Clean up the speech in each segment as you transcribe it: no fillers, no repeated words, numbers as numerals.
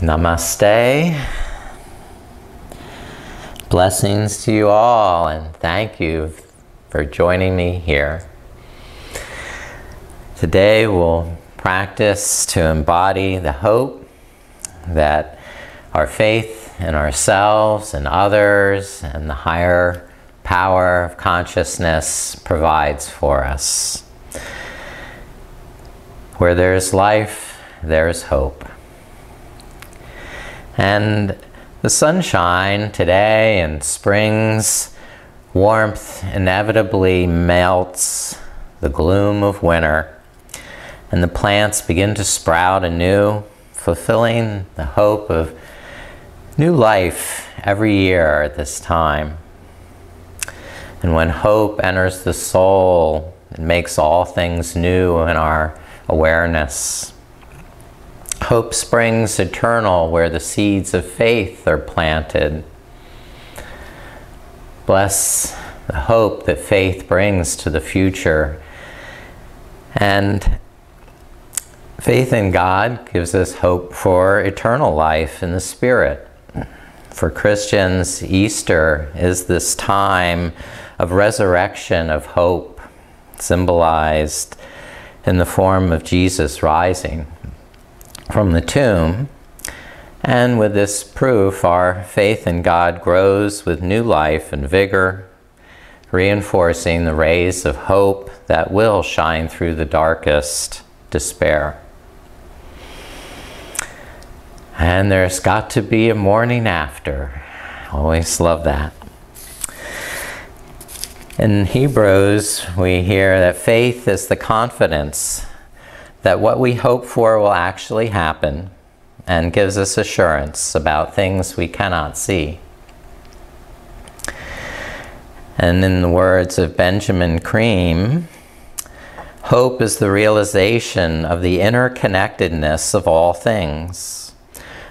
Namaste. Blessings to you all, and thank you for joining me here. Today we'll practice to embody the hope that our faith in ourselves and others and the higher power of consciousness provides for us. Where there's life, there's hope. And the sunshine today and spring's warmth inevitably melts the gloom of winter, and the plants begin to sprout anew, fulfilling the hope of new life every year at this time. And when hope enters the soul, it makes all things new in our awareness. Hope springs eternal where the seeds of faith are planted. Bless the hope that faith brings to the future. And faith in God gives us hope for eternal life in the Spirit. For Christians, Easter is this time of resurrection of hope, symbolized in the form of Jesus rising from the tomb. And with this proof, our faith in God grows with new life and vigor, reinforcing the rays of hope that will shine through the darkest despair. And there's got to be a morning after. Always love that. In Hebrews, we hear that faith is the confidence that what we hope for will actually happen, and gives us assurance about things we cannot see. And in the words of Benjamin Cream, hope is the realization of the interconnectedness of all things,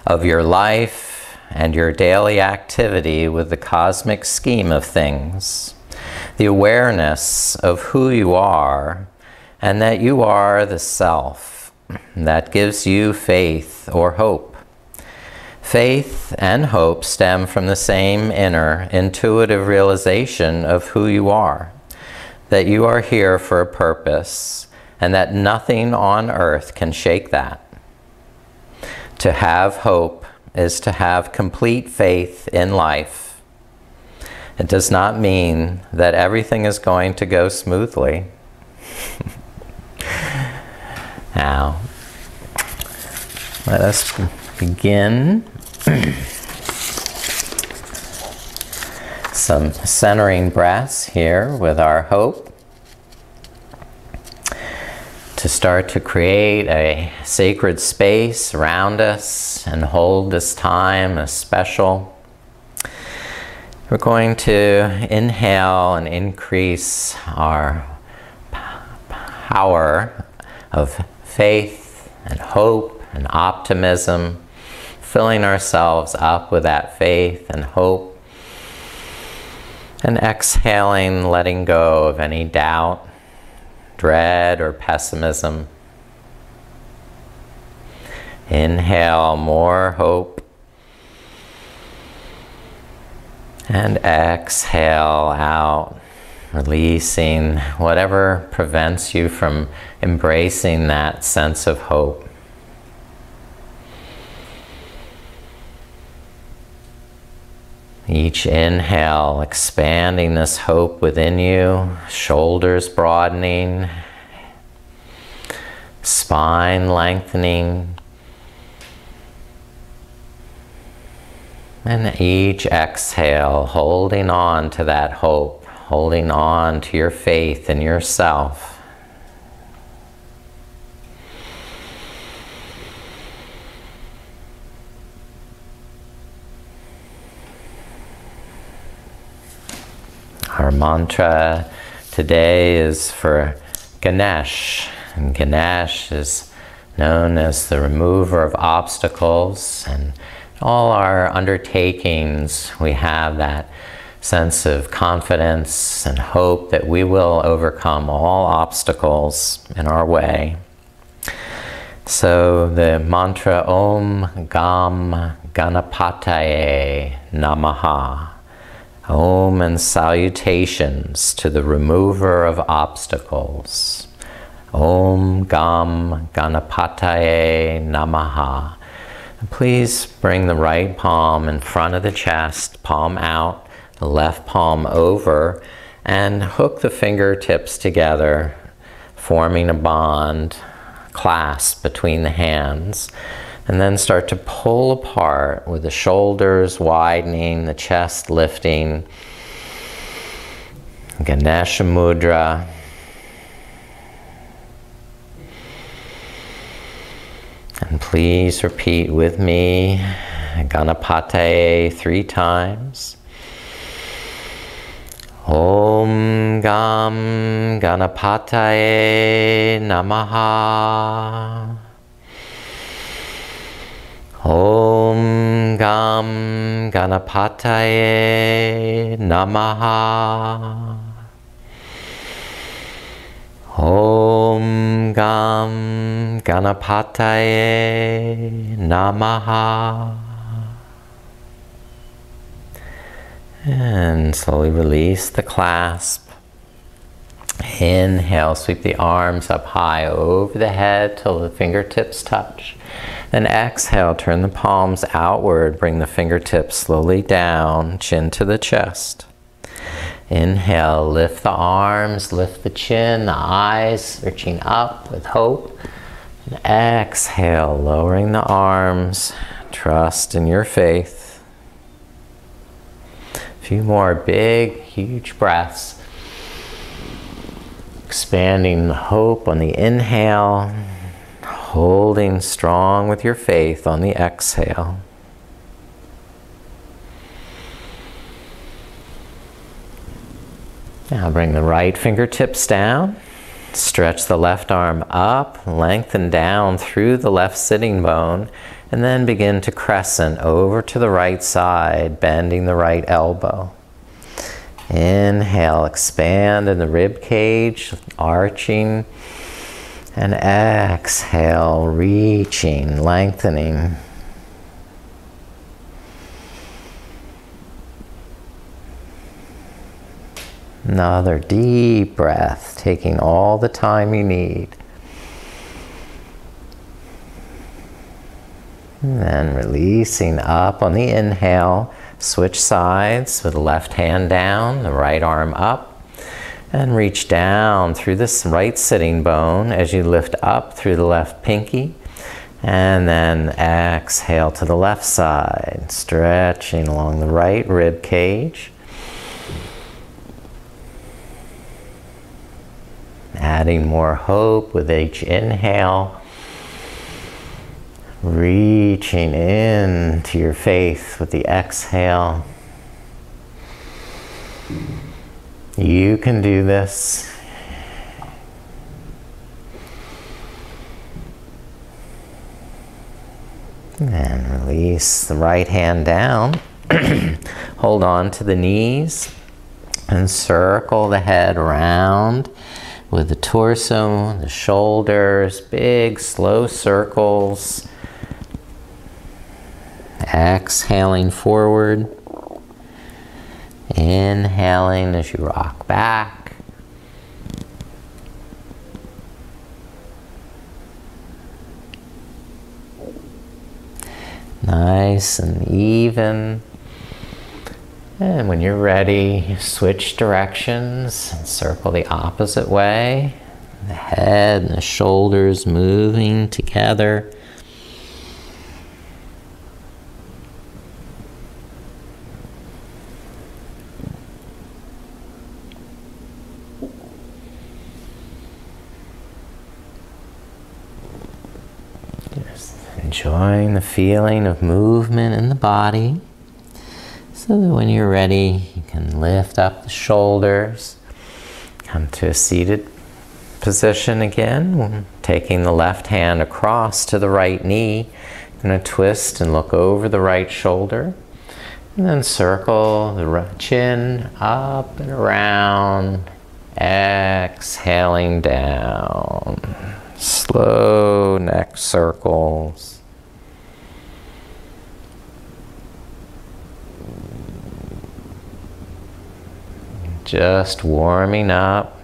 of your life and your daily activity with the cosmic scheme of things, the awareness of who you are, and that you are the self that gives you faith or hope. Faith and hope stem from the same inner, intuitive realization of who you are, that you are here for a purpose, and that nothing on earth can shake that. To have hope is to have complete faith in life. It does not mean that everything is going to go smoothly. Now, let us begin some centering breaths here with our hope to start to create a sacred space around us and hold this time as special. We're going to inhale and increase our power of faith and hope and optimism, filling ourselves up with that faith and hope, and exhaling, letting go of any doubt, dread, or pessimism. Inhale more hope, and exhale out, releasing whatever prevents you from embracing that sense of hope. Each inhale, expanding this hope within you, shoulders broadening, spine lengthening, and each exhale, holding on to that hope, holding on to your faith in yourself. Our mantra today is for Ganesh, and Ganesh is known as the remover of obstacles, and all our undertakings we have that sense of confidence and hope that we will overcome all obstacles in our way. So the mantra Om Gam Ganapataye Namaha. Om and salutations to the remover of obstacles. Om Gam Ganapataye Namaha. And please bring the right palm in front of the chest, palm out, the left palm over, and hook the fingertips together, forming a bond, clasp between the hands. And then start to pull apart with the shoulders widening, the chest lifting. Ganesha Mudra. And please repeat with me Ganapataye 3 times. Om Gam Ganapataye Namaha. Om Gam Ganapataye Namaha. Om Gam Ganapataye Namaha. And slowly release the clasp. Inhale, sweep the arms up high over the head till the fingertips touch. Then exhale, turn the palms outward, bring the fingertips slowly down, chin to the chest. Inhale, lift the arms, lift the chin, the eyes, reaching up with hope. And exhale, lowering the arms, trust in your faith. A few more big, huge breaths. Expanding the hope on the inhale, holding strong with your faith on the exhale. Now bring the right fingertips down, stretch the left arm up, lengthen down through the left sitting bone, and then begin to crescent over to the right side, bending the right elbow. Inhale, expand in the rib cage, arching, and exhale, reaching, lengthening. Another deep breath, taking all the time you need. And then releasing up on the inhale. Switch sides with the left hand down, the right arm up, and reach down through this right sitting bone as you lift up through the left pinky, and then exhale to the left side, stretching along the right rib cage. Adding more hope with each inhale. Reaching in to your faith with the exhale. You can do this. And release the right hand down. Hold on to the knees and circle the head around with the torso, the shoulders, big slow circles. Exhaling forward, inhaling as you rock back. Nice and even. And when you're ready, you switch directions and circle the opposite way. The head and the shoulders moving together. Enjoying the feeling of movement in the body, so that when you're ready, you can lift up the shoulders, come to a seated position again, taking the left hand across to the right knee. You're going to twist and look over the right shoulder, and then circle the chin up and around, exhaling down. Slow neck circles. Just warming up.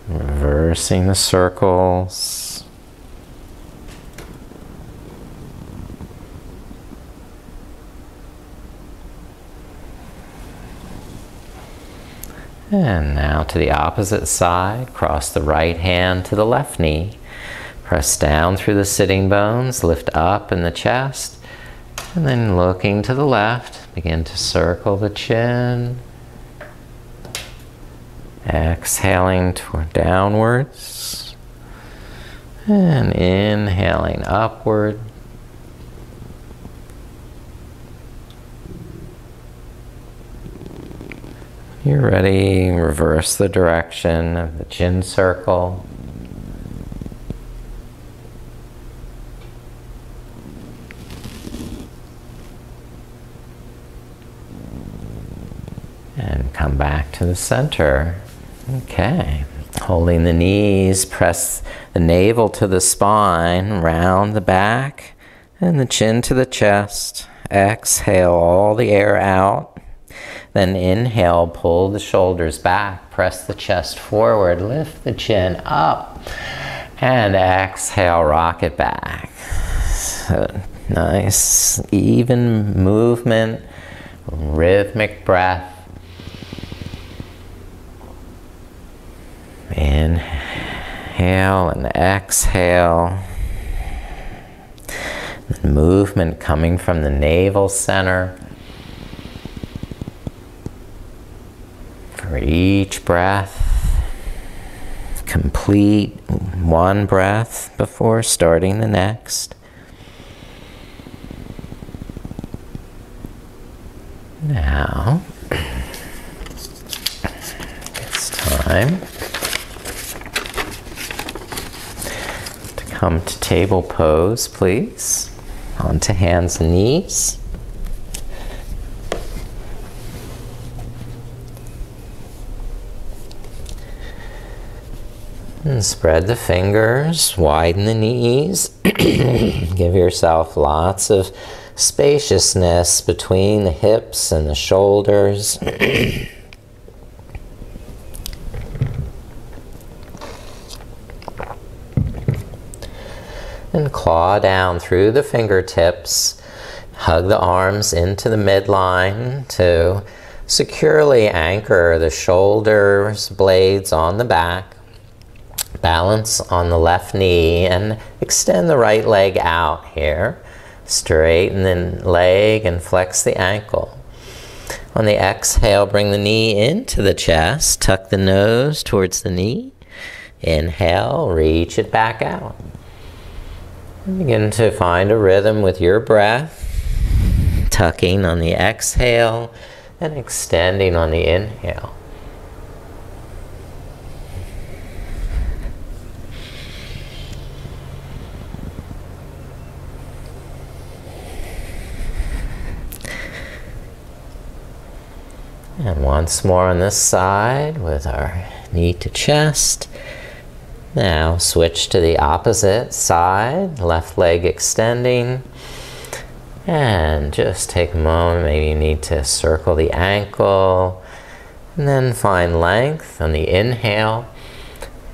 Reversing the circles. And now to the opposite side. Cross the right hand to the left knee. Press down through the sitting bones. Lift up in the chest. And then looking to the left, begin to circle the chin. Exhaling toward downwards. And inhaling upward. You're ready, reverse the direction of the chin circle. And come back to the center. Okay. Holding the knees, press the navel to the spine, round the back, and the chin to the chest. Exhale all the air out. Then inhale, pull the shoulders back, press the chest forward, lift the chin up, and exhale, rock it back. So, nice, even movement, rhythmic breath. Inhale and exhale. The movement coming from the navel center. For each breath, complete one breath before starting the next. Now, it's time to come to table pose, please. Onto hands and knees. And spread the fingers, widen the knees. Give yourself lots of spaciousness between the hips and the shoulders. And claw down through the fingertips. Hug the arms into the midline to securely anchor the shoulders, blades on the back. Balance on the left knee and extend the right leg out here. Straighten the leg and flex the ankle. On the exhale, bring the knee into the chest. Tuck the nose towards the knee. Inhale, reach it back out. And begin to find a rhythm with your breath. Tucking on the exhale and extending on the inhale. And once more on this side with our knee to chest. Now switch to the opposite side, left leg extending. And just take a moment, maybe you need to circle the ankle. And then find length on the inhale.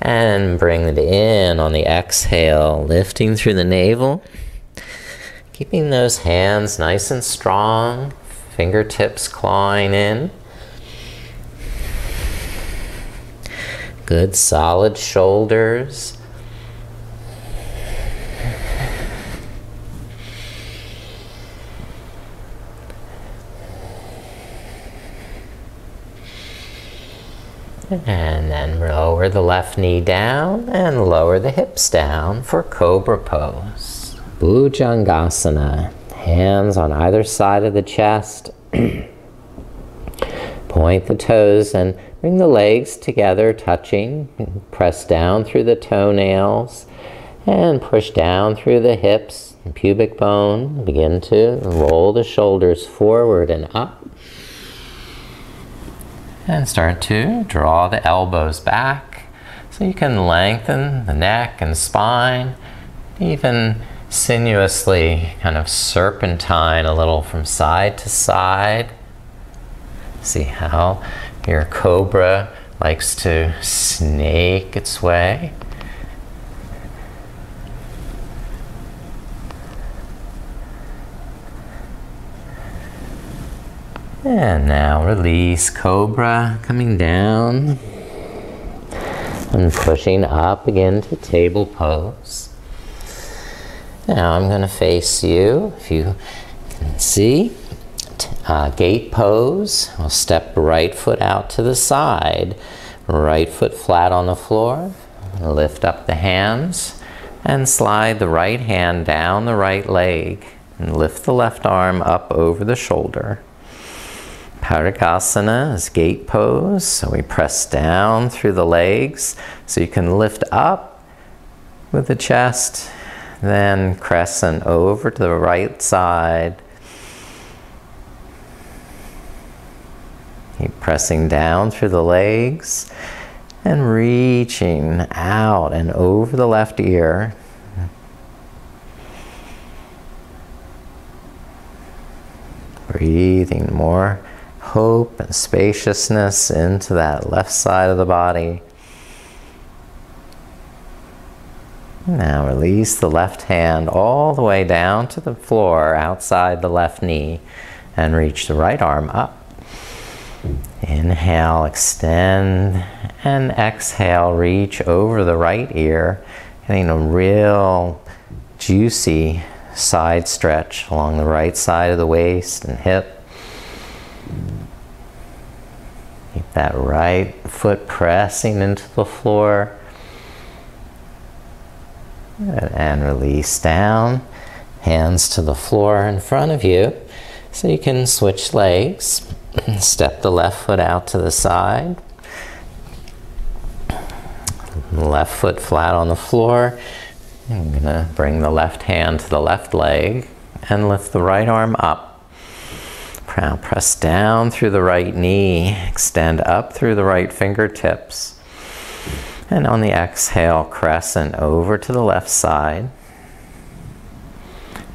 And bring it in on the exhale, lifting through the navel. Keeping those hands nice and strong, fingertips clawing in. Good solid shoulders. And then lower the left knee down and lower the hips down for Cobra pose. Ujangasana. Hands on either side of the chest. Point the toes and bring the legs together, touching. Press down through the toenails and push down through the hips and pubic bone. Begin to roll the shoulders forward and up. And start to draw the elbows back so you can lengthen the neck and spine, even sinuously kind of serpentine a little from side to side. See how your cobra likes to snake its way. And now release cobra, coming down and pushing up again to table pose. Now I'm going to face you, if you can see. Gate pose. We'll step right foot out to the side, right foot flat on the floor. Lift up the hands and slide the right hand down the right leg and lift the left arm up over the shoulder. Marichyasana is gate pose, so we press down through the legs so you can lift up with the chest, then crescent over to the right side. Keep pressing down through the legs and reaching out and over the left ear. Breathing more hope and spaciousness into that left side of the body. Now release the left hand all the way down to the floor outside the left knee and reach the right arm up. Inhale, extend, and exhale, reach over the right ear, getting a real juicy side stretch along the right side of the waist and hip. Keep that right foot pressing into the floor. And release down. Hands to the floor in front of you. So you can switch legs. Step the left foot out to the side. Left foot flat on the floor. I'm going to bring the left hand to the left leg and lift the right arm up. Now press down through the right knee, extend up through the right fingertips. And on the exhale, crescent over to the left side.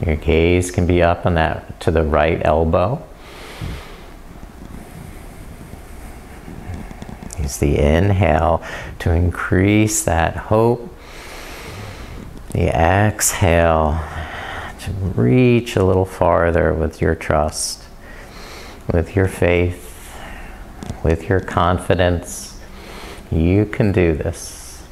Your gaze can be up on that to the right elbow. Use the inhale to increase that hope. The exhale to reach a little farther with your trust, with your faith, with your confidence. You can do this.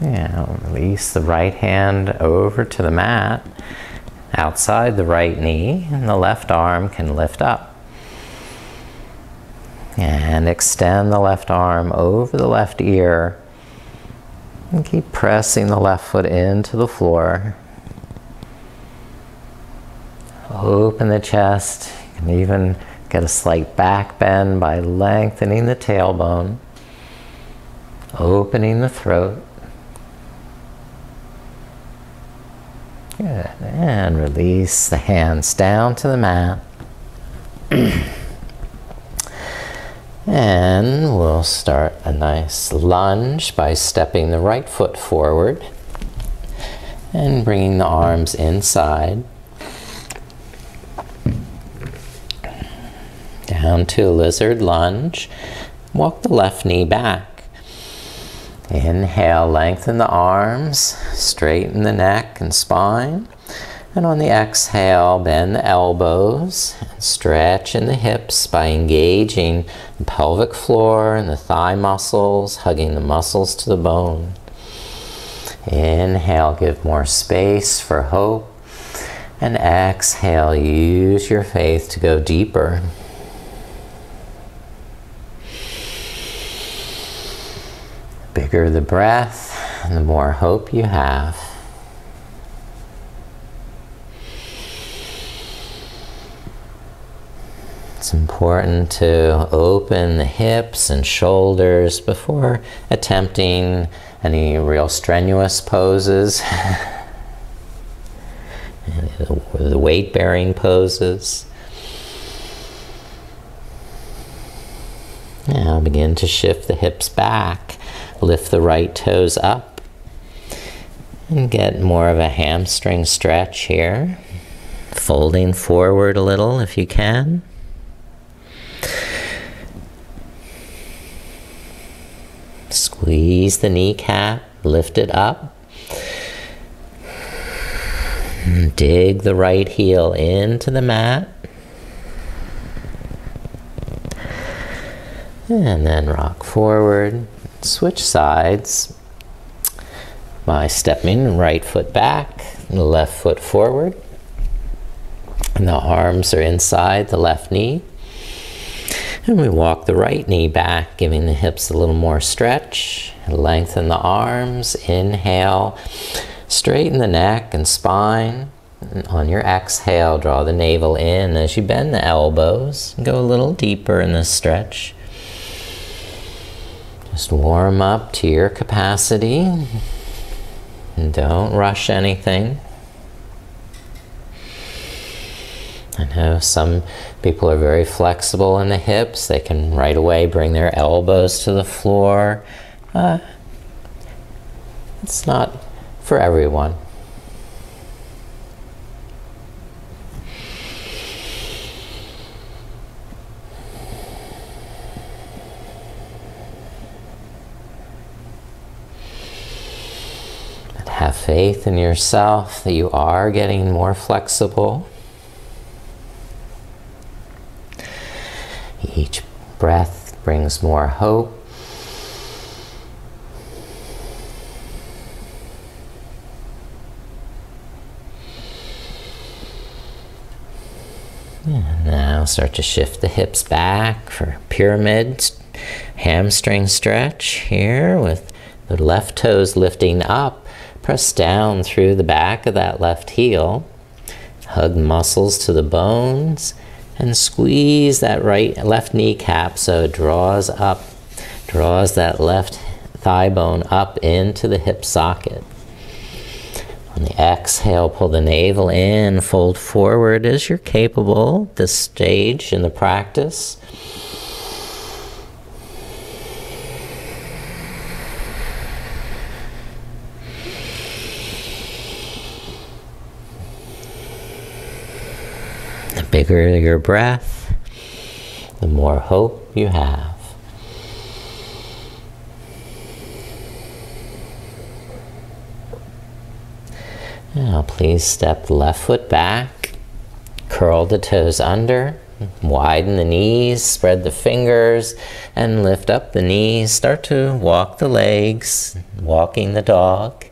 Now release the right hand over to the mat, outside the right knee, and the left arm can lift up. And extend the left arm over the left ear. And keep pressing the left foot into the floor. Open the chest. You can even get a slight back bend by lengthening the tailbone. Opening the throat. Good. And release the hands down to the mat. And we'll start a nice lunge by stepping the right foot forward and bringing the arms inside. Down to a lizard lunge. Walk the left knee back. Inhale, lengthen the arms, straighten the neck and spine. And on the exhale, bend the elbows, and stretch in the hips by engaging the pelvic floor and the thigh muscles, hugging the muscles to the bone. Inhale, give more space for hope. And exhale, use your faith to go deeper. The bigger the breath, the more hope you have. It's important to open the hips and shoulders before attempting any real strenuous poses. the weight-bearing poses. Now begin to shift the hips back. Lift the right toes up. And get more of a hamstring stretch here. Folding forward a little if you can. Squeeze the kneecap. Lift it up. And dig the right heel into the mat. And then rock forward. Switch sides by stepping right foot back, left foot forward. And the arms are inside the left knee. And we walk the right knee back, giving the hips a little more stretch. Lengthen the arms. Inhale. Straighten the neck and spine. And on your exhale, draw the navel in as you bend the elbows. Go a little deeper in this stretch. Just warm up to your capacity. And don't rush anything. I know some people are very flexible in the hips. They can right away bring their elbows to the floor. It's not for everyone. But have faith in yourself that you are getting more flexible. Each breath brings more hope. And now start to shift the hips back for pyramid hamstring stretch here with the left toes lifting up. Press down through the back of that left heel. Hug muscles to the bones. And squeeze that left kneecap so it draws up, draws that left thigh bone up into the hip socket. On the exhale, pull the navel in, fold forward as you're capable at this stage in the practice. The bigger your breath, the more hope you have. Now please step the left foot back, curl the toes under, widen the knees, spread the fingers, and lift up the knees. Start to walk the legs, walking the dog.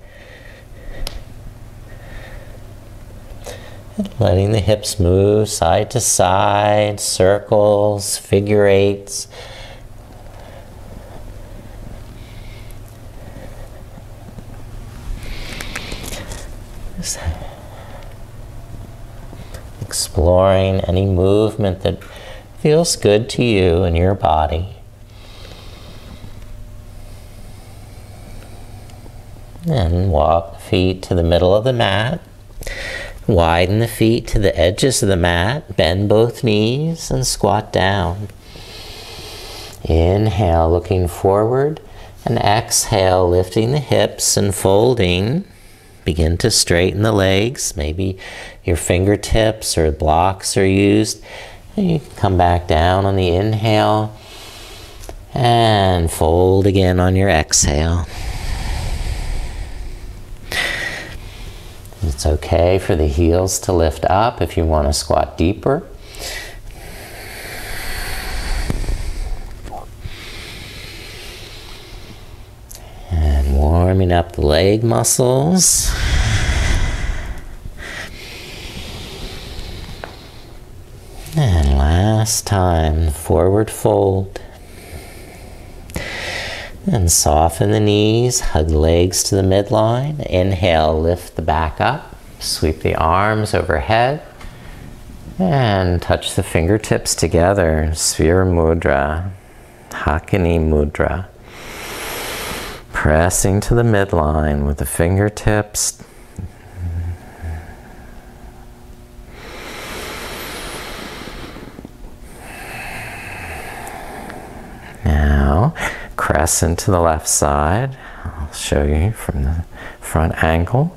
Letting the hips move side to side, circles, figure eights. Just exploring any movement that feels good to you in your body. And walk the feet to the middle of the mat. Widen the feet to the edges of the mat, bend both knees, and squat down. Inhale, looking forward, and exhale, lifting the hips and folding. Begin to straighten the legs. Maybe your fingertips or blocks are used. And you can come back down on the inhale, and fold again on your exhale. It's okay for the heels to lift up if you want to squat deeper. And warming up the leg muscles. And last time, forward fold. And soften the knees, hug the legs to the midline. Inhale, lift the back up, sweep the arms overhead, and touch the fingertips together. Sphere Mudra, Hakini Mudra. Pressing to the midline with the fingertips crescent to the left side. I'll show you from the front angle.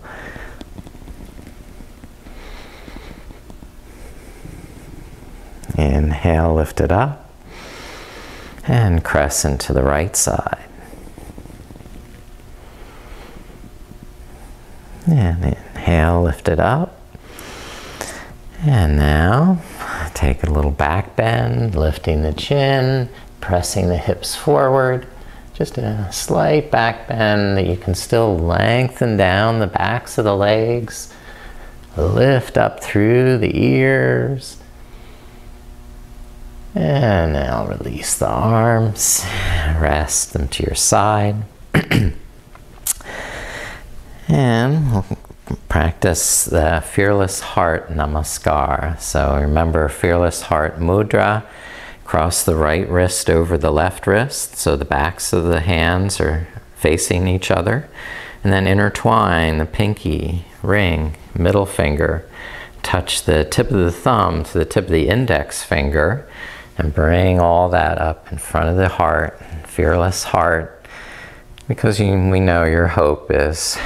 Inhale, lift it up. And crescent to the right side. And inhale, lift it up. And now, take a little back bend, lifting the chin, pressing the hips forward. Just a slight back bend that you can still lengthen down the backs of the legs. Lift up through the ears. And now release the arms. Rest them to your side. And we'll practice the Fearless Heart Namaskar. So remember, Fearless Heart Mudra. Cross the right wrist over the left wrist, so the backs of the hands are facing each other. And then intertwine the pinky, ring, middle finger. Touch the tip of the thumb to the tip of the index finger. And bring all that up in front of the heart, Fearless Heart. Because we know your hope is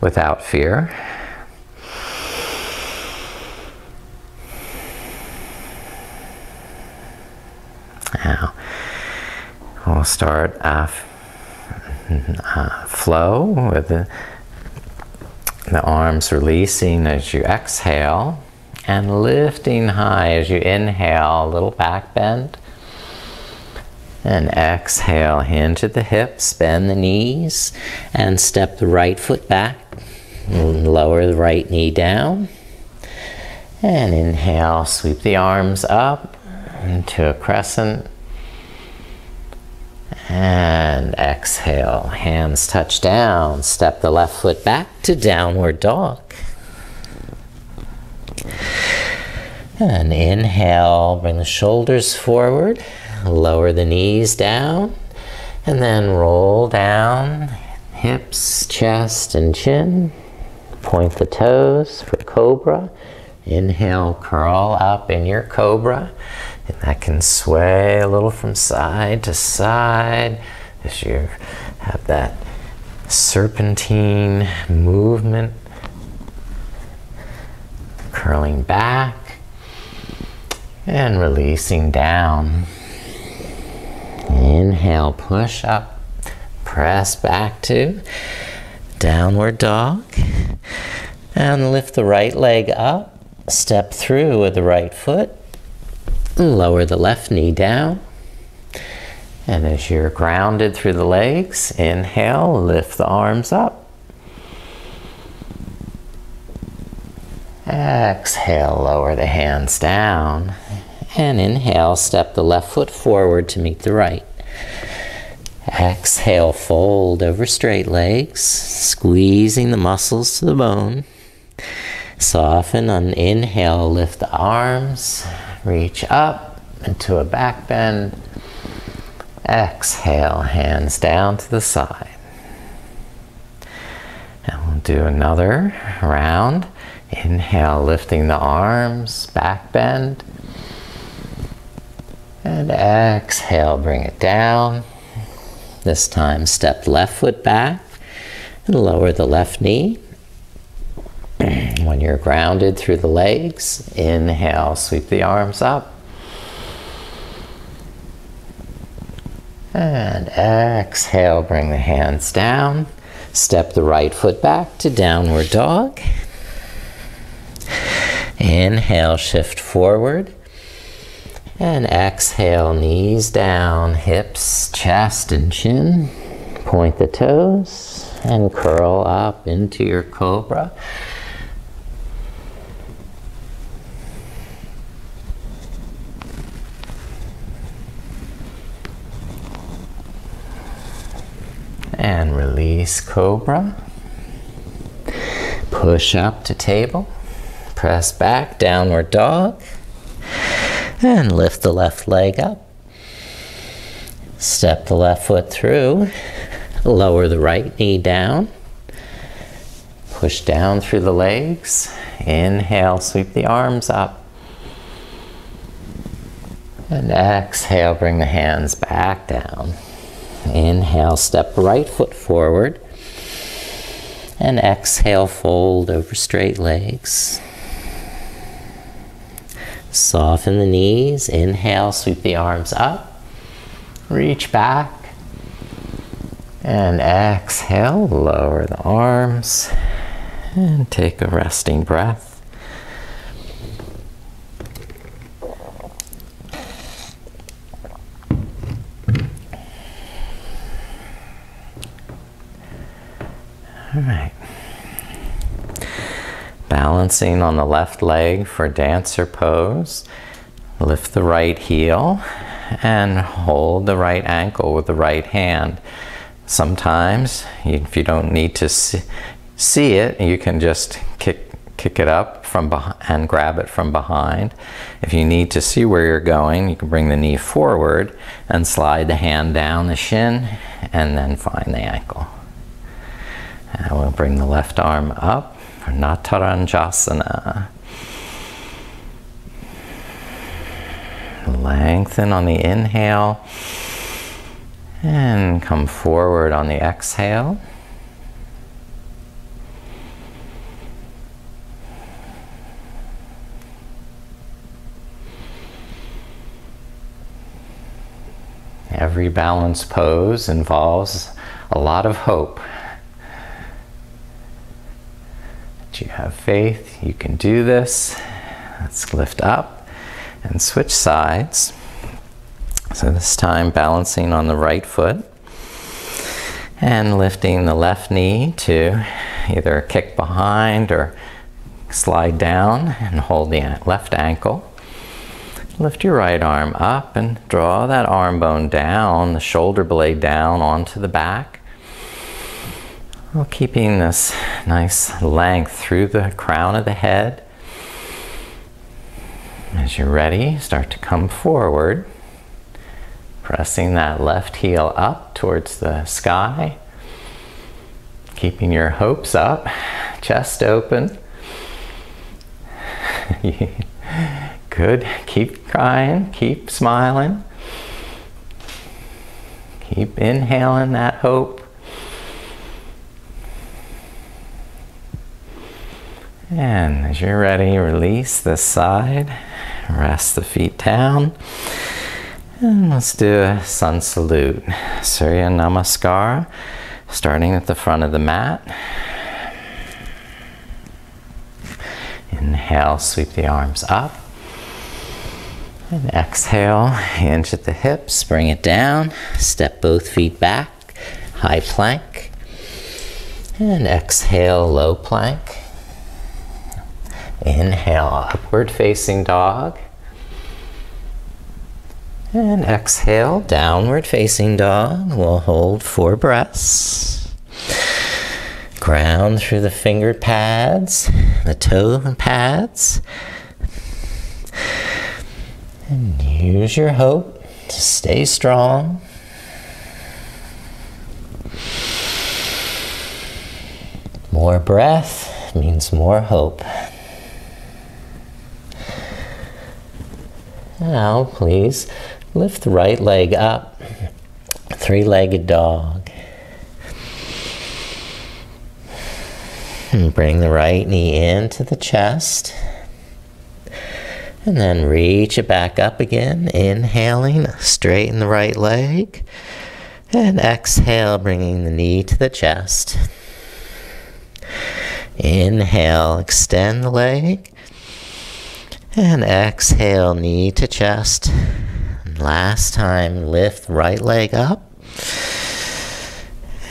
without fear. Now, we'll start flow with the arms releasing as you exhale and lifting high as you inhale, a little back bend. And exhale, hinge at the hips, bend the knees, and step the right foot back. Lower the right knee down. And inhale, sweep the arms up into a crescent. And exhale, hands touch down. Step the left foot back to downward dog. And inhale, bring the shoulders forward. Lower the knees down, and then roll down, hips, chest, and chin. Point the toes for Cobra. Inhale, curl up in your Cobra. And that can sway a little from side to side as you have that serpentine movement. Curling back and releasing down. Inhale, push up, press back to downward dog, and lift the right leg up, step through with the right foot, lower the left knee down, and as you're grounded through the legs, inhale, lift the arms up. Exhale, lower the hands down. And inhale, step the left foot forward to meet the right. Exhale, fold over straight legs, squeezing the muscles to the bone. Soften on inhale, lift the arms, reach up into a back bend. Exhale, hands down to the side. And we'll do another round. Inhale, lifting the arms, back bend. And exhale, bring it down. This time, step left foot back and lower the left knee. When you're grounded through the legs, inhale, sweep the arms up. And exhale, bring the hands down. Step the right foot back to downward dog. Inhale, shift forward. And exhale, knees down, hips, chest, and chin. Point the toes and curl up into your Cobra. And release Cobra. Push up to table. Press back, downward dog. And lift the left leg up. Step the left foot through. Lower the right knee down. Push down through the legs. Inhale, sweep the arms up. And exhale, bring the hands back down. Inhale, step right foot forward. And exhale, fold over straight legs. Soften the knees. Inhale, sweep the arms up. Reach back. And exhale, lower the arms. And take a resting breath. All right. Balancing on the left leg for dancer pose. Lift the right heel and hold the right ankle with the right hand. Sometimes, if you don't need to see it, you can just kick it up from behind and grab it from behind. If you need to see where you're going, you can bring the knee forward and slide the hand down the shin and then find the ankle. And we'll bring the left arm up for Ujangasana. Lengthen on the inhale and come forward on the exhale. Every balanced pose involves a lot of hope. That you have faith, you can do this. Let's lift up and switch sides. So this time balancing on the right foot and lifting the left knee to either kick behind or slide down and hold the left ankle. Lift your right arm up and draw that arm bone down, the shoulder blade down onto the back, while keeping this nice length through the crown of the head. As you're ready, start to come forward, pressing that left heel up towards the sky, keeping your hopes up, chest open. Good. Keep crying, keep smiling. Keep inhaling that hope. And as you're ready, release this side. Rest the feet down. And let's do a sun salute. Surya Namaskar, starting at the front of the mat. Inhale, sweep the arms up. And exhale, hinge at the hips, bring it down, step both feet back, high plank. And exhale, low plank. Inhale, upward facing dog. And exhale, downward facing dog. We'll hold 4 breaths. Ground through the finger pads, the toe pads. And use your hope to stay strong. More breath means more hope. Now, please lift the right leg up, 3-legged dog. And bring the right knee into the chest. And then reach it back up again, inhaling, straighten the right leg. And exhale, bringing the knee to the chest. Inhale, extend the leg. And exhale, knee to chest. And last time, lift the right leg up.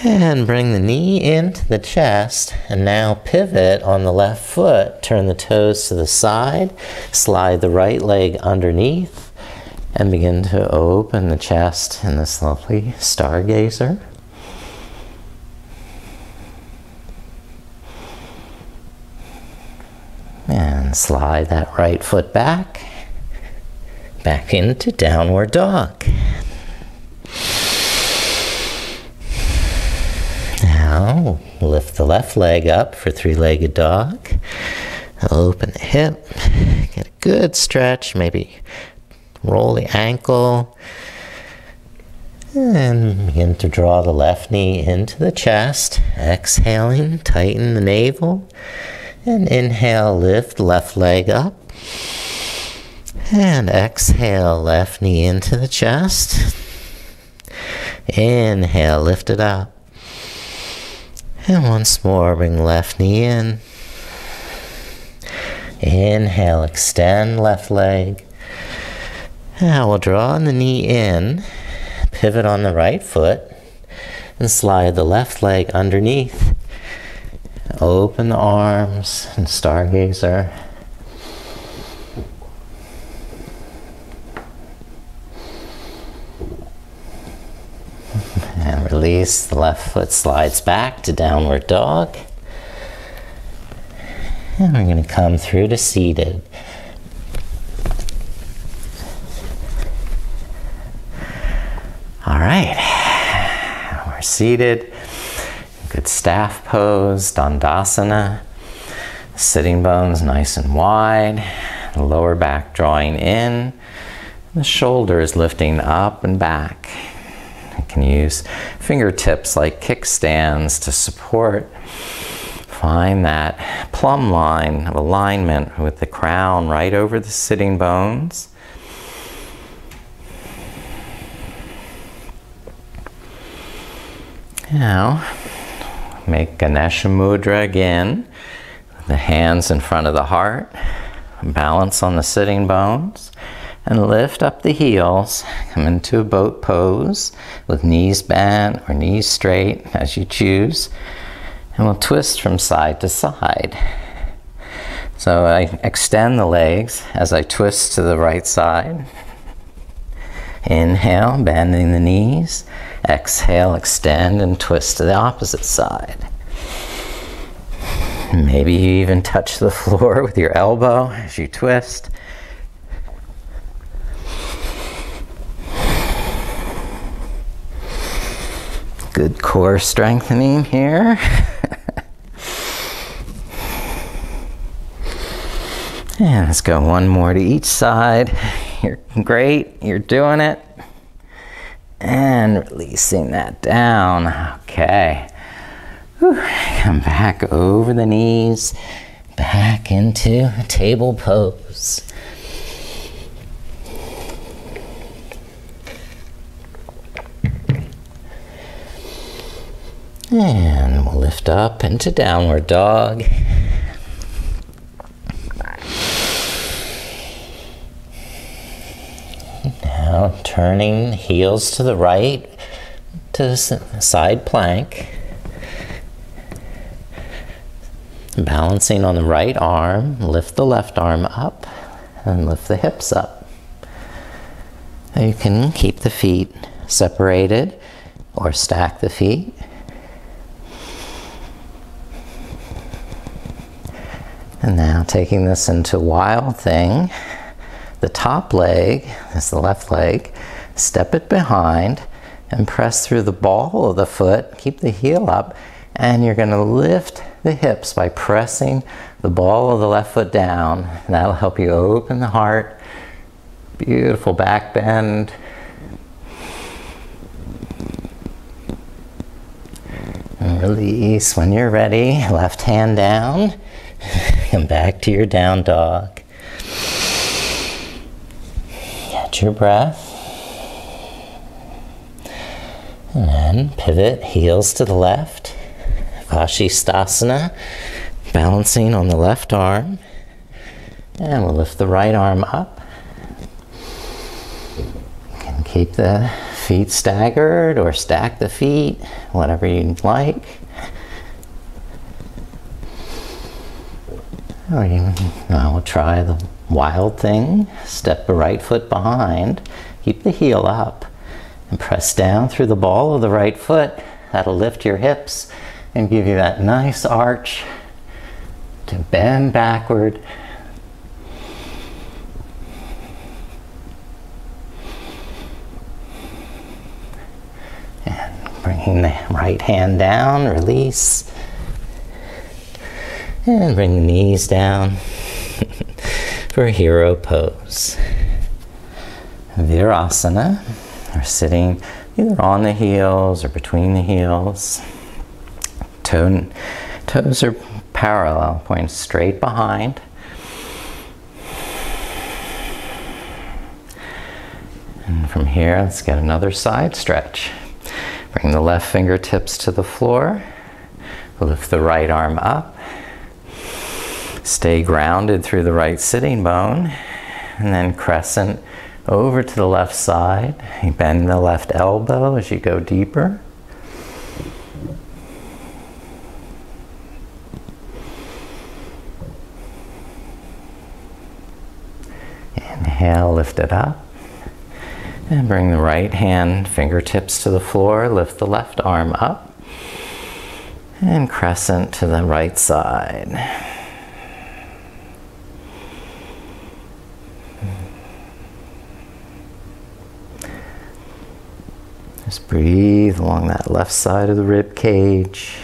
And bring the knee into the chest, and now pivot on the left foot. Turn the toes to the side, slide the right leg underneath, and begin to open the chest in this lovely stargazer. And slide that right foot back into downward dog. Now, lift the left leg up for 3-legged dog. Open the hip, get a good stretch, maybe roll the ankle. And begin to draw the left knee into the chest. Exhaling, tighten the navel. And inhale, lift left leg up. And exhale, left knee into the chest. Inhale, lift it up. And once more, bring left knee in. Inhale, extend left leg. Now we'll draw the knee in, pivot on the right foot, and slide the left leg underneath. Open the arms and stargazer. And release, the left foot slides back to downward dog. And we're going to come through to seated. All right, we're seated. Good staff pose, Dandasana. Sitting bones nice and wide. The lower back drawing in. The shoulders lifting up and back. You can use fingertips like kickstands to support. Find that plumb line of alignment with the crown right over the sitting bones. Now, make Ganesha Mudra again. The hands in front of the heart. Balance on the sitting bones. And lift up the heels. Come into a boat pose with knees bent or knees straight as you choose. And we'll twist from side to side. So I extend the legs as I twist to the right side. Inhale, bending the knees. Exhale, extend and twist to the opposite side. Maybe you even touch the floor with your elbow as you twist. Good core strengthening here. And let's go one more to each side. You're great, you're doing it. And releasing that down. Okay. Whew. Come back over the knees, back into a table pose. And we'll lift up into downward dog. Now turning heels to the right to the side plank. Balancing on the right arm, lift the left arm up and lift the hips up. You can keep the feet separated or stack the feet. And now taking this into Wild Thing, the top leg, that's the left leg, step it behind and press through the ball of the foot, keep the heel up, and you're going to lift the hips by pressing the ball of the left foot down. And that'll help you open the heart. Beautiful back bend. And release when you're ready. Left hand down. Come back to your down dog. Catch your breath. And then pivot, heels to the left. Vashisthasana, balancing on the left arm. And we'll lift the right arm up. You can keep the feet staggered or stack the feet, whatever you'd like. Or now we'll try the Wild Thing. Step the right foot behind, keep the heel up, and press down through the ball of the right foot. That'll lift your hips and give you that nice arch to bend backward. And bringing the right hand down, release. And bring the knees down for hero pose. Virasana, or sitting either on the heels or between the heels. Toes are parallel, pointing straight behind. And from here, let's get another side stretch. Bring the left fingertips to the floor. Lift the right arm up. Stay grounded through the right sitting bone. And then crescent over to the left side. You bend the left elbow as you go deeper. Inhale, lift it up. And bring the right hand, fingertips to the floor, lift the left arm up, and crescent to the right side. Just breathe along that left side of the rib cage.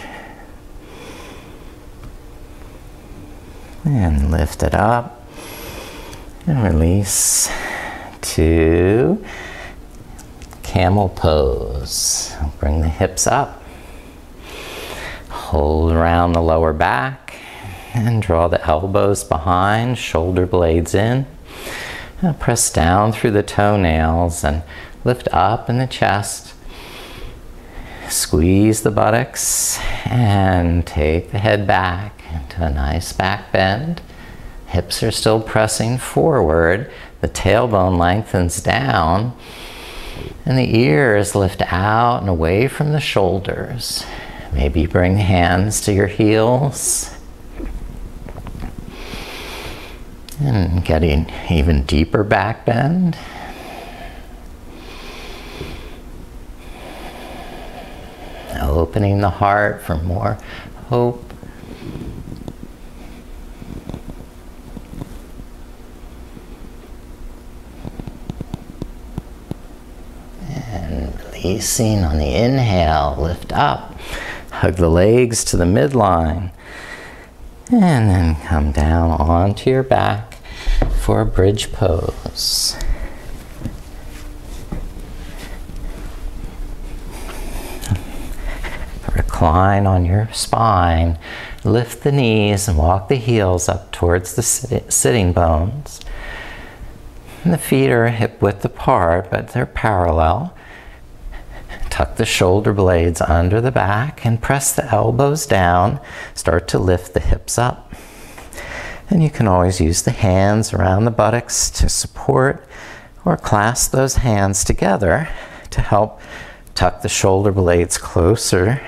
And lift it up, and release to camel pose. Bring the hips up. Hold around the lower back and draw the elbows behind, shoulder blades in. Now press down through the toenails and lift up in the chest. Squeeze the buttocks and take the head back into a nice back bend. Hips are still pressing forward. The tailbone lengthens down. And the ears lift out and away from the shoulders. Maybe bring hands to your heels. And getting even deeper back bend. Opening the heart for more hope. Releasing on the inhale, lift up, hug the legs to the midline, and then come down onto your back for a bridge pose. Recline on your spine, lift the knees and walk the heels up towards the sitting bones. And the feet are hip width apart, but they're parallel. Tuck the shoulder blades under the back and press the elbows down. Start to lift the hips up. And you can always use the hands around the buttocks to support, or clasp those hands together to help tuck the shoulder blades closer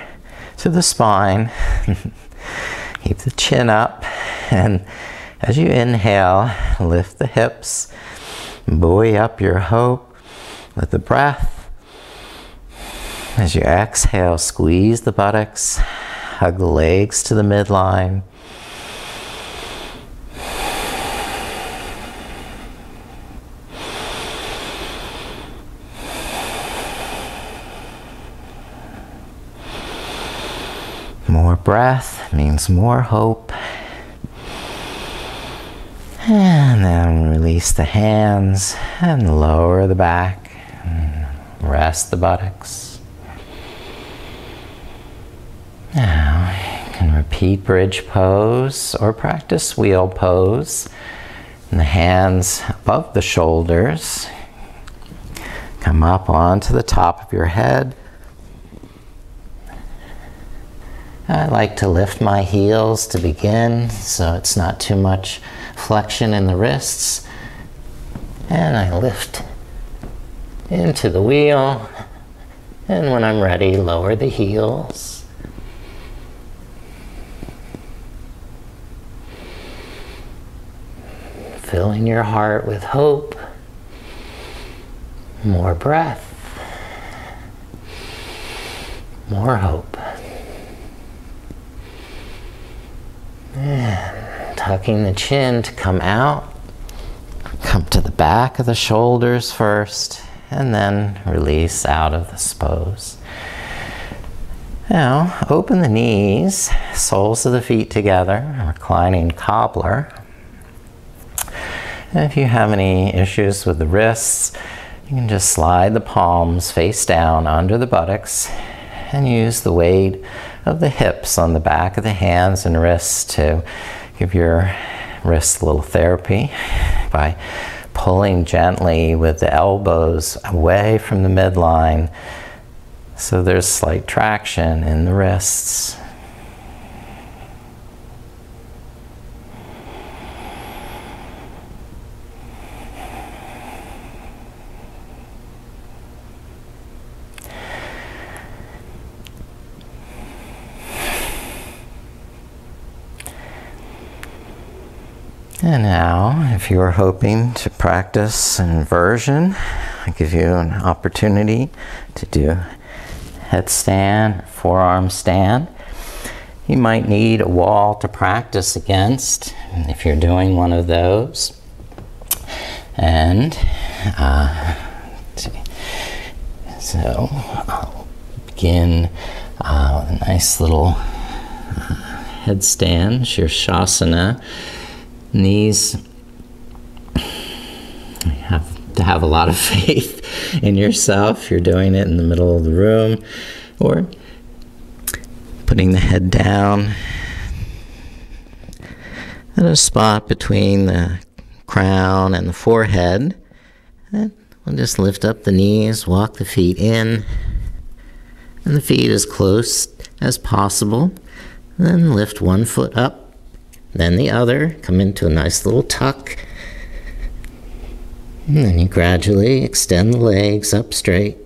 to the spine. Keep the chin up, and as you inhale, lift the hips, buoy up your hope with the breath. As you exhale, squeeze the buttocks, hug the legs to the midline. More breath means more hope. And then release the hands and lower the back. Rest the buttocks. Now you can repeat bridge pose or practice wheel pose. And the hands above the shoulders. Come up onto the top of your head. I like to lift my heels to begin, so it's not too much flexion in the wrists. And I lift into the wheel. And when I'm ready, lower the heels. Filling your heart with hope. More breath. More hope. And tucking the chin to come out. Come to the back of the shoulders first, and then release out of this pose. Now, open the knees, soles of the feet together, reclining cobbler. And if you have any issues with the wrists, You can just slide the palms face down under the buttocks and use the weight of the hips on the back of the hands and wrists to give your wrists a little therapy by pulling gently with the elbows away from the midline so there's slight traction in the wrists. And now, if you are hoping to practice inversion, I give you an opportunity to do headstand, forearm stand. You might need a wall to practice against if you're doing one of those. And so I'll begin with a nice little headstand, your Shasana. Knees, you have to have a lot of faith in yourself. You're doing it in the middle of the room, or putting the head down at a spot between the crown and the forehead. And we'll just lift up the knees, walk the feet in, and the feet as close as possible. Then lift one foot up, then the other, come into a nice little tuck. And then you gradually extend the legs up straight.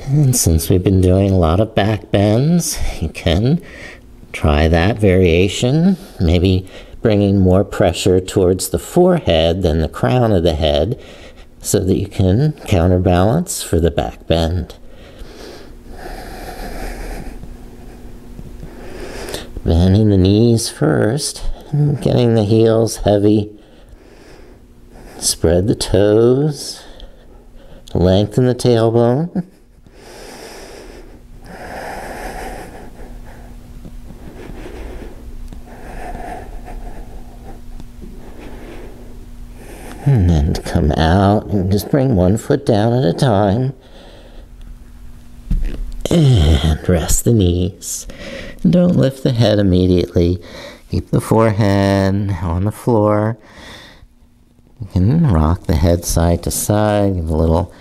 And since we've been doing a lot of back bends, you can try that variation, maybe bringing more pressure towards the forehead than the crown of the head, so that you can counterbalance for the back bend. Bending the knees first, and getting the heels heavy. Spread the toes, lengthen the tailbone. And then come out and just bring one foot down at a time. And rest the knees. And don't lift the head immediately. Keep the forehead on the floor. You can rock the head side to side. Give a little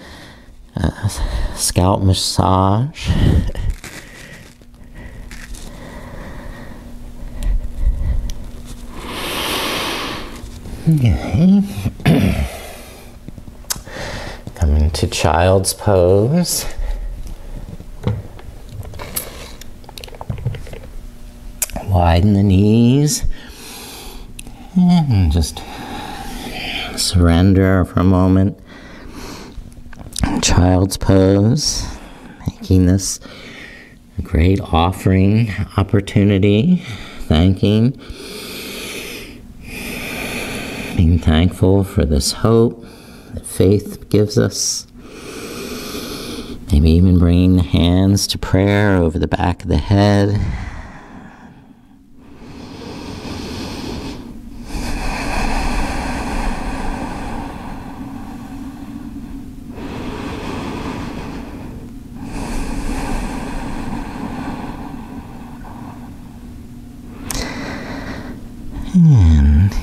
scalp massage. Okay. Coming to child's pose. Widen the knees. And just surrender for a moment. Child's pose. Making this a great offering opportunity. Thanking. Being thankful for this hope that faith gives us. Maybe even bringing the hands to prayer over the back of the head. And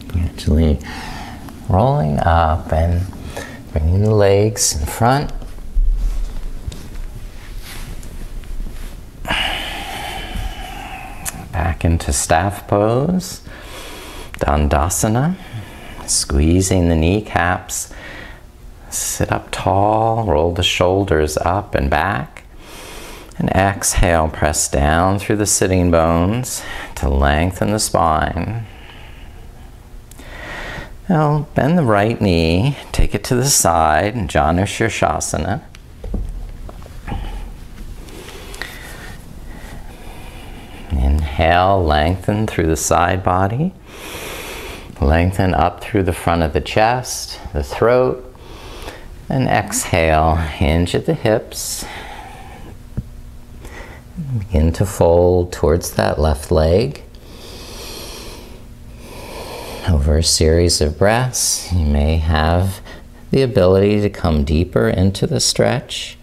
gradually rolling up and bringing the legs in front. Back into staff pose, Dandasana, squeezing the kneecaps. Sit up tall, roll the shoulders up and back. And exhale, press down through the sitting bones to lengthen the spine. Now bend the right knee, take it to the side, Ujangasana. Inhale, lengthen through the side body. Lengthen up through the front of the chest, the throat. And exhale, hinge at the hips. Begin to fold towards that left leg. Over a series of breaths, you may have the ability to come deeper into the stretch.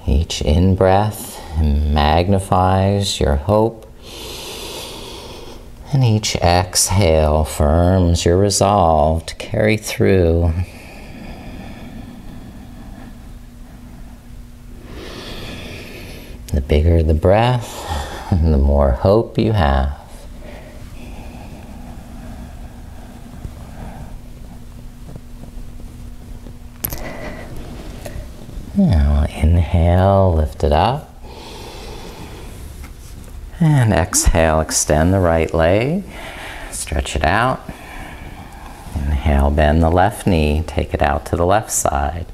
Each in-breath magnifies your hope, and each exhale firms your resolve to carry through. The bigger the breath, the more hope you have. Now inhale, lift it up. And exhale, extend the right leg. Stretch it out. Inhale, bend the left knee. Take it out to the left side.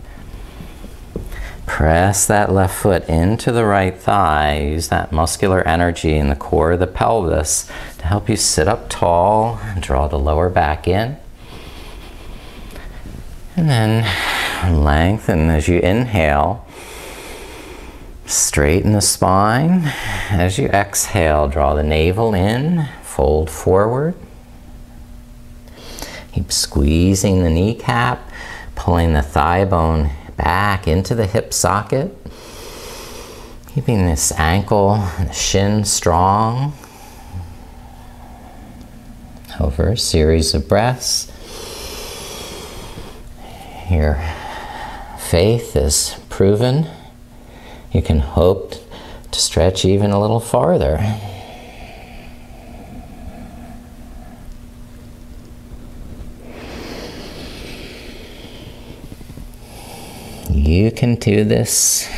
Press that left foot into the right thigh. Use that muscular energy in the core of the pelvis to help you sit up tall and draw the lower back in. And then lengthen as you inhale. Straighten the spine. As you exhale, draw the navel in, fold forward. Keep squeezing the kneecap, pulling the thigh bone back into the hip socket. Keeping this ankle and the shin strong. Over a series of breaths. Your faith is proven. You can hope to stretch even a little farther. You can do this.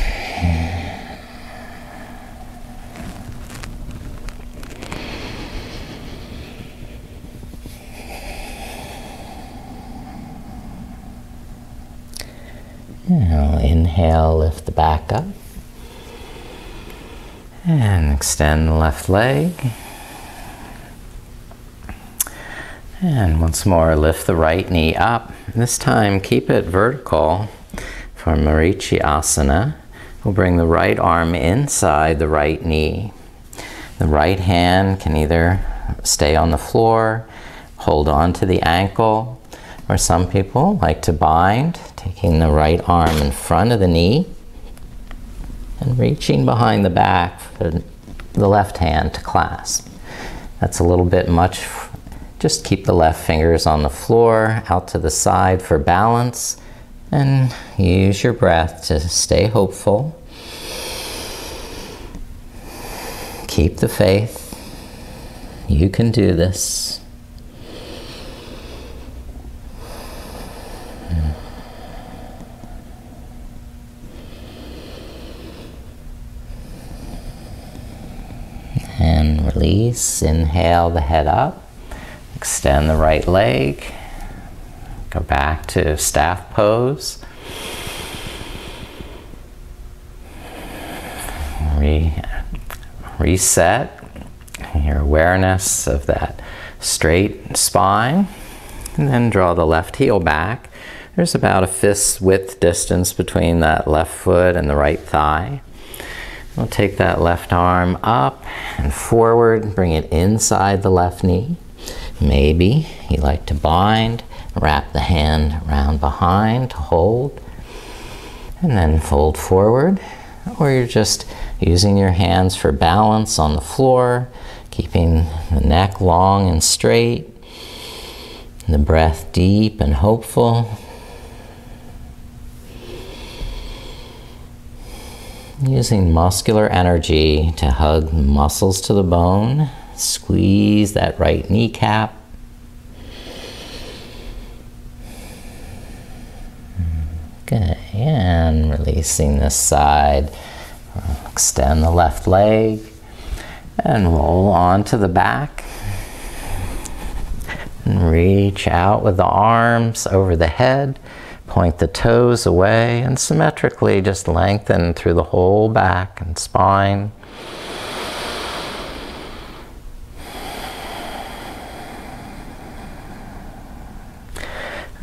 Now inhale, lift the back up. And extend the left leg. And once more, lift the right knee up. This time, keep it vertical for Marichyasana. We'll bring the right arm inside the right knee. The right hand can either stay on the floor, hold on to the ankle, or some people like to bind, taking the right arm in front of the knee and reaching behind the back for the left hand to clasp. That's a little bit much. Just keep the left fingers on the floor, out to the side for balance, and use your breath to stay hopeful. Keep the faith. You can do this. And release. Inhale the head up. Extend the right leg. Go back to staff pose. Reset your awareness of that straight spine. And then draw the left heel back. There's about a fist's width distance between that left foot and the right thigh. We'll take that left arm up and forward, bring it inside the left knee. Maybe you like to bind, wrap the hand around behind to hold, and then fold forward. Or you're just using your hands for balance on the floor, keeping the neck long and straight, and the breath deep and hopeful. Using muscular energy to hug muscles to the bone. Squeeze that right kneecap. Okay, and releasing this side. Extend the left leg and roll onto the back. And reach out with the arms over the head. Point the toes away and symmetrically just lengthen through the whole back and spine.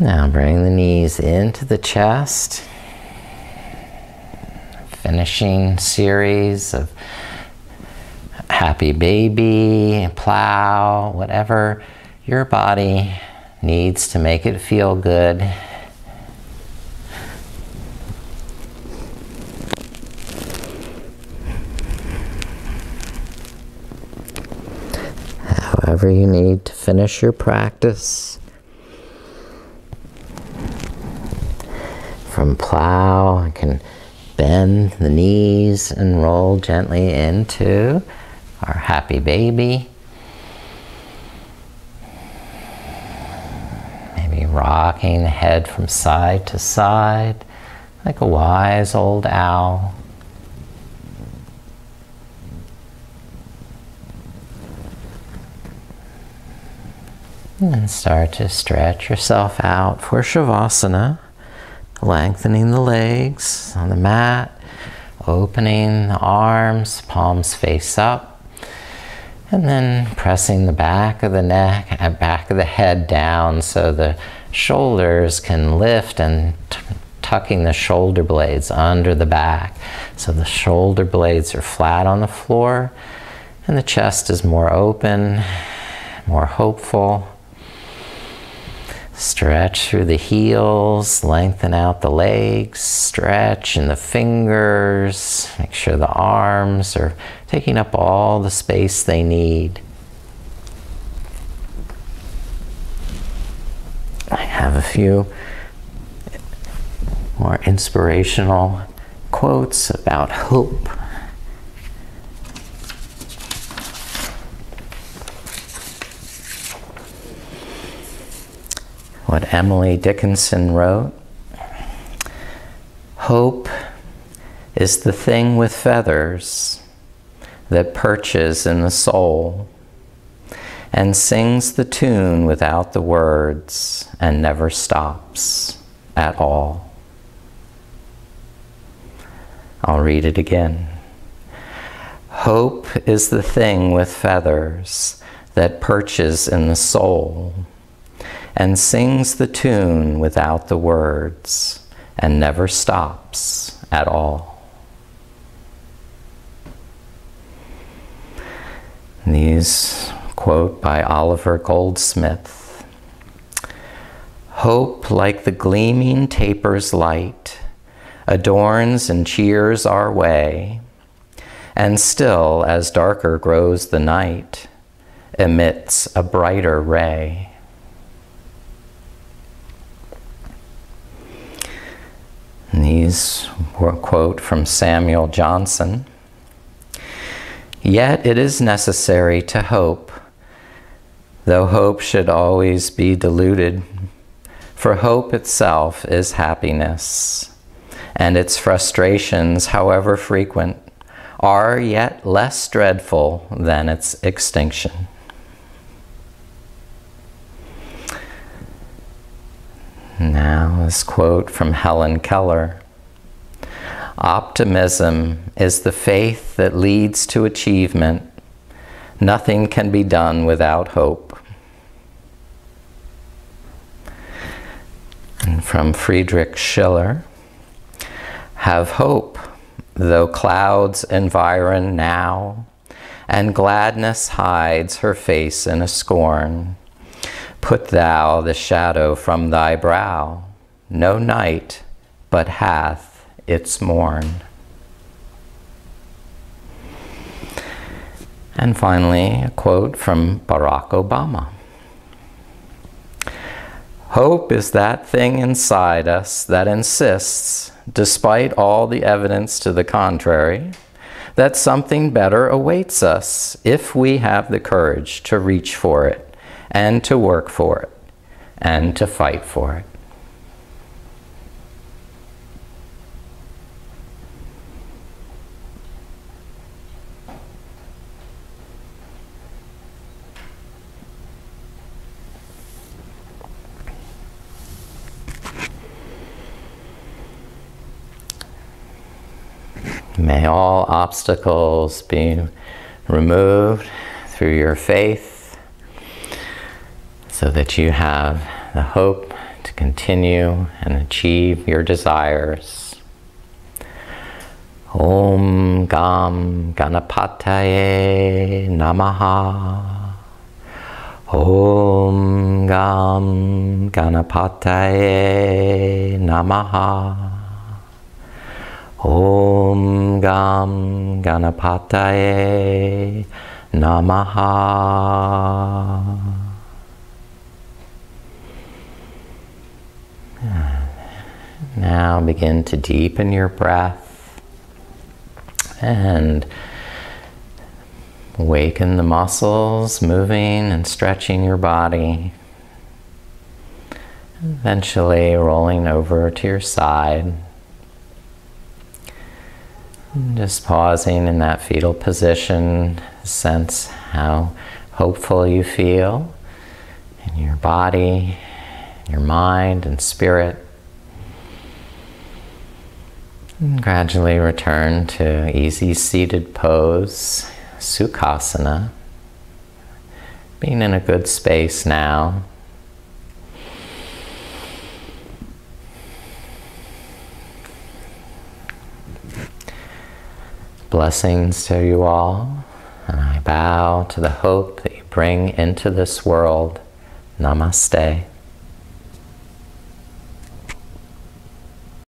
Now bring the knees into the chest. Finishing series of happy baby, plow, whatever your body needs to make it feel good. However you need to finish your practice. From plow, I can bend the knees and roll gently into our happy baby. Maybe rocking the head from side to side like a wise old owl. And then start to stretch yourself out for Shavasana. Lengthening the legs on the mat, opening the arms, palms face up, and then pressing the back of the neck and back of the head down so the shoulders can lift, and tucking the shoulder blades under the back so the shoulder blades are flat on the floor and the chest is more open, more hopeful. Stretch through the heels, lengthen out the legs, stretch in the fingers, make sure the arms are taking up all the space they need. I have a few more inspirational quotes about hope. What Emily Dickinson wrote: hope is the thing with feathers that perches in the soul and sings the tune without the words and never stops at all. I'll read it again. Hope is the thing with feathers that perches in the soul and sings the tune without the words and never stops at all. These quote by Oliver Goldsmith. Hope, like the gleaming taper's light, adorns and cheers our way, and still, as darker grows the night, emits a brighter ray. And these were a quote from Samuel Johnson. Yet it is necessary to hope, though hope should always be diluted, for hope itself is happiness, and its frustrations, however frequent, are yet less dreadful than its extinction. Now, this quote from Helen Keller. Optimism is the faith that leads to achievement. Nothing can be done without hope. And from Friedrich Schiller. Have hope, though clouds environ now, and gladness hides her face in a scorn. Put thou the shadow from thy brow, no night but hath its morn. And finally, a quote from Barack Obama. Hope is that thing inside us that insists, despite all the evidence to the contrary, that something better awaits us if we have the courage to reach for it, and to work for it, and to fight for it. May all obstacles be removed through your faith, so that you have the hope to to continue and achieve your desires. Om Gam Ganapataye Namaha. Om Gam Ganapataye Namaha. Om Gam Ganapataye Namaha. Now begin to deepen your breath and awaken the muscles moving and stretching your body. Eventually rolling over to your side. Just pausing in that fetal position, sense how hopeful you feel in your body, your mind and spirit. And gradually return to easy seated pose, Sukhasana. Being in a good space now. Blessings to you all, and I bow to the hope that you bring into this world. Namaste.